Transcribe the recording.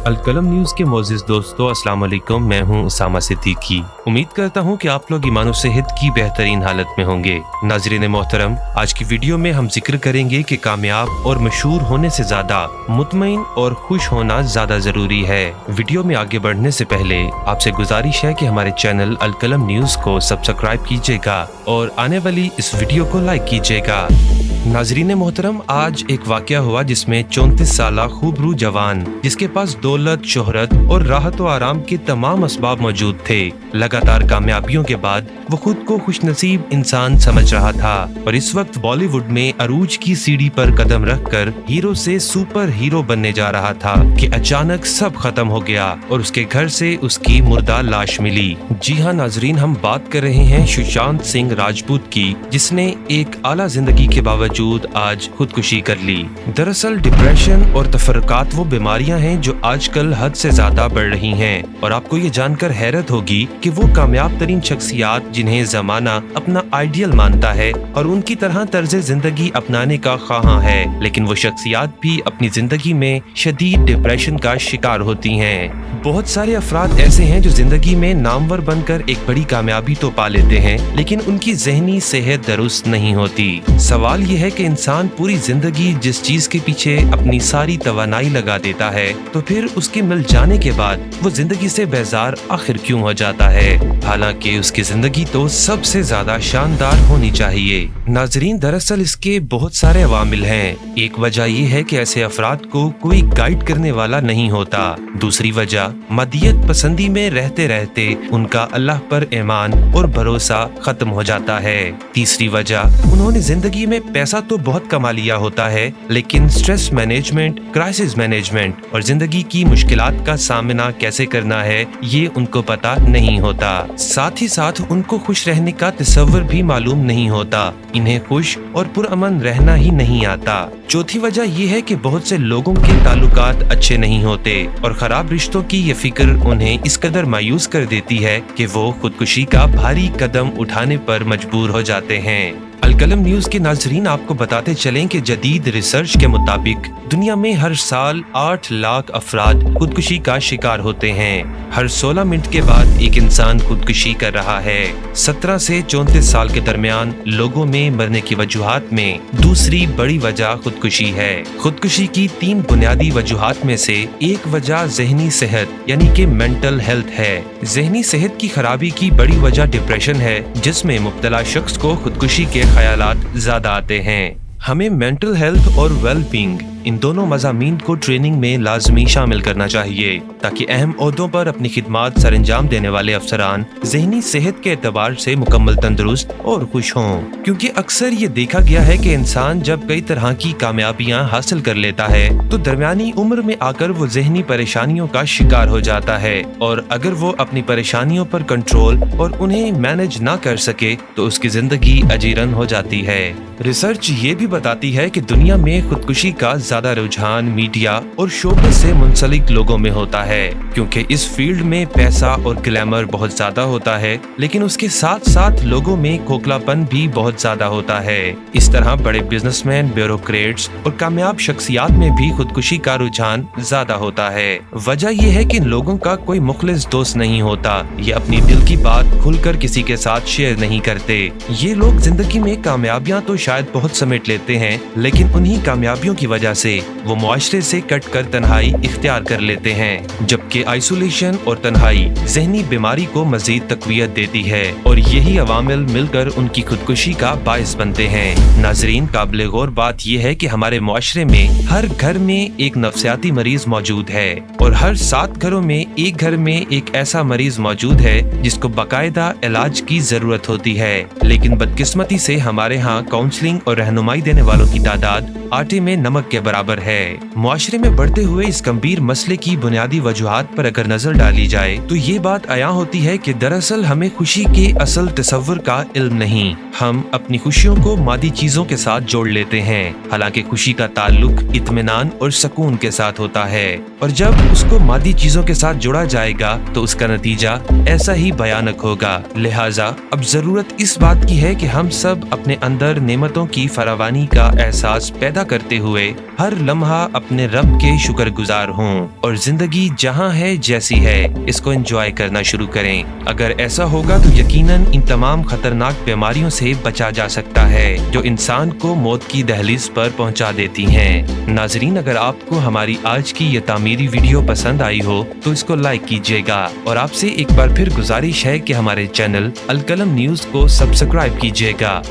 अलकलम news के मोअज़्ज़िज़ दोस्तों, अस्सलाम वालेकुम। मैं हूं उसामा सिद्दीकी। उम्मीद करता हूं कि आप लोग ईमान व सेहत की बेहतरीन हालत में होंगे। नाज़रीन मोहतरम, आज की वीडियो में हम जिक्र करेंगे कि कामयाब और मशहूर होने से ज्यादा मुतमईन और खुश होना ज्यादा जरूरी है। वीडियो में आगे बढ़ने से पहले आपसे गुजारिश है कि हमारे चैनल अलकलम न्यूज को सब्सक्राइब कीजिएगा और आने वाली इस वीडियो को लाइक कीजिएगा। नाजरीन मोहतरम, आज एक वाकया हुआ जिसमें 34 साला खूबरू जवान, जिसके पास दौलत, शोहरत और राहत व आराम के तमाम असबाब मौजूद थे, लगातार कामयाबियों के बाद वो खुद को खुशनसीब इंसान समझ रहा था और इस वक्त बॉलीवुड में अरूज की सीढ़ी पर कदम रखकर हीरो से सुपर हीरो बनने जा रहा था कि अचानक सब खत्म हो गया और उसके घर से उसकी मुर्दा लाश मिली। जी हाँ नाजरीन, हम बात कर रहे हैं सुशांत सिंह राजपूत की, जिसने एक आला जिंदगी के बावजूद आज खुदकुशी कर ली। दरअसल डिप्रेशन और तफरकात वो बीमारियां हैं जो आजकल हद से ज्यादा बढ़ रही हैं और आपको ये जानकर हैरत होगी कि वो कामयाब तरीन शख्सियात जिन्हें जमाना अपना आइडियल मानता है और उनकी तरह तर्ज जिंदगी अपनाने का ख्वाहां है, लेकिन वो शख्सियात भी अपनी जिंदगी में शदीद डिप्रेशन का शिकार होती हैं। बहुत सारे अफराद ऐसे हैं जो जिंदगी में नामवर बनकर एक बड़ी कामयाबी तो पा लेते हैं, लेकिन उनकी जहनी सेहत दुरुस्त नहीं होती। सवाल ये है कि इंसान पूरी जिंदगी जिस चीज के पीछे अपनी सारी तवानाई लगा देता है, तो फिर उसके मिल जाने के बाद वो जिंदगी से बेजार आखिर क्यों हो जाता है, हालांकि उसकी जिंदगी तो सबसे ज्यादा शानदार होनी चाहिए। नाजरीन, दरअसल इसके बहुत सारे अवामिल हैं। एक वजह ये है कि ऐसे अफराद को कोई गाइड करने वाला नहीं होता। दूसरी वजह मदियत पसंदी में रहते रहते उनका अल्लाह पर ईमान और भरोसा खत्म हो जाता है। तीसरी वजह, उन्होंने जिंदगी में पैसा तो बहुत कमा लिया होता है, लेकिन स्ट्रेस मैनेजमेंट, क्राइसिस मैनेजमेंट और जिंदगी की मुश्किलात का सामना कैसे करना है ये उनको पता नहीं होता। साथ ही साथ उनको खुश रहने का तसव्वुर भी मालूम नहीं होता। इन्हें खुश और पुरअमन रहना ही नहीं आता। चौथी वजह ये है कि बहुत से लोगों के ताल्लुकात अच्छे नहीं होते और खराब रिश्तों की ये फिक्र उन्हें इस कदर मायूस कर देती है कि वो खुदकुशी का भारी कदम उठाने पर मजबूर हो जाते हैं। अलकलम न्यूज के नाजरीन, आपको बताते चलें कि जदीद रिसर्च के मुताबिक दुनिया में हर साल 8 लाख अफराद खुदकुशी का शिकार होते हैं। हर 16 मिनट के बाद एक इंसान खुदकुशी कर रहा है। 17 से 34 साल के दरमियान लोगों में मरने की वजूहात में दूसरी बड़ी वजह खुदकुशी है। खुदकुशी की 3 बुनियादी वजूहात में से एक वजह जहनी सेहत यानी कि मेंटल हेल्थ है। जहनी सेहत की खराबी की बड़ी वजह डिप्रेशन है, जिसमें मुब्तला शख्स को खुदकुशी के ख्यालात ज्यादा आते हैं। हमें मेंटल हेल्थ और वेल बीइंग इन दोनों मज़ामीन को ट्रेनिंग में लाजमी शामिल करना चाहिए, ताकि अहम ओहदों पर अपनी खिदमात सर अंजाम देने वाले अफसरान जहनी सेहत के एतबार से मुकम्मल तंदुरुस्त और खुश हों। क्योंकि अक्सर ये देखा गया है कि इंसान जब कई तरह की कामयाबियां हासिल कर लेता है तो दरमियानी उम्र में आकर वो जहनी परेशानियों का शिकार हो जाता है, और अगर वो अपनी परेशानियों पर कंट्रोल और उन्हें मैनेज ना कर सके तो उसकी जिंदगी अजीरन हो जाती है। रिसर्च ये भी बताती है कि दुनिया में खुदकुशी का ज्यादा रुझान मीडिया और शोबे से मुंसलिक लोगों में होता है, क्योंकि इस फील्ड में पैसा और ग्लैमर बहुत ज्यादा होता है, लेकिन उसके साथ साथ लोगों में खोखलापन भी बहुत ज्यादा होता है। इस तरह बड़े बिजनेसमैन, ब्यूरोक्रेट्स और कामयाब शख्सियात में भी खुदकुशी का रुझान ज्यादा होता है। वजह यह है कि इन लोगों का कोई मुखलिस दोस्त नहीं होता। ये अपनी दिल की बात खुलकर किसी के साथ शेयर नहीं करते। ये लोग जिंदगी में कामयाबियां तो शायद बहुत समेट लेते हैं, लेकिन उन्हीं कामयाबियों की वजह से वो मुआशरे से कट कर तन्हाई इख्तियार कर लेते हैं, जबकि आइसोलेशन और तन्हाई जहनी बीमारी को मजीद तकवीयत देती है और यही अवामिल मिलकर उनकी खुदकुशी का बायस बनते हैं। नाजरीन, काबिल गौर बात यह है कि हमारे मुआशरे में हर घर में एक नफ्सियाती मरीज मौजूद है और हर 7 घरों में एक घर में एक ऐसा मरीज मौजूद है जिसको बाकायदा इलाज की जरूरत होती है, लेकिन बदकिस्मती से हमारे यहाँ काउंसलिंग और रहनुमाई देने वालों की तादाद आटे में नमक के बराबर है। मुआशरे में बढ़ते हुए इस गंभीर मसले की बुनियादी वजूहात पर अगर नजर डाली जाए तो ये बात आया होती है कि दरअसल हमें खुशी के असल तसव्वुर का इल्म नहीं। हम अपनी खुशियों को मादी चीजों के साथ जोड़ लेते हैं, हालांकि खुशी का ताल्लुक इत्मीनान और सुकून के साथ होता है, और जब उसको मादी चीजों के साथ जोड़ा जाएगा तो उसका नतीजा ऐसा ही भयानक होगा। लिहाजा अब जरूरत इस बात की है कि हम सब अपने अंदर नेमतों की फरावानी का एहसास पैदा करते हुए हर लम्हा लम्हा अपने रब के शुक्रगुजार हों और जिंदगी जहां है जैसी है इसको एंजॉय करना शुरू करें। अगर ऐसा होगा तो यकीनन इन तमाम खतरनाक बीमारियों से बचा जा सकता है जो इंसान को मौत की दहलीज पर पहुंचा देती हैं। नाजरीन, अगर आपको हमारी आज की ये तामीरी वीडियो पसंद आई हो तो इसको लाइक कीजिएगा और आपसे एक बार फिर गुजारिश है कि हमारे चैनल अलकलम न्यूज को सब्सक्राइब कीजिएगा।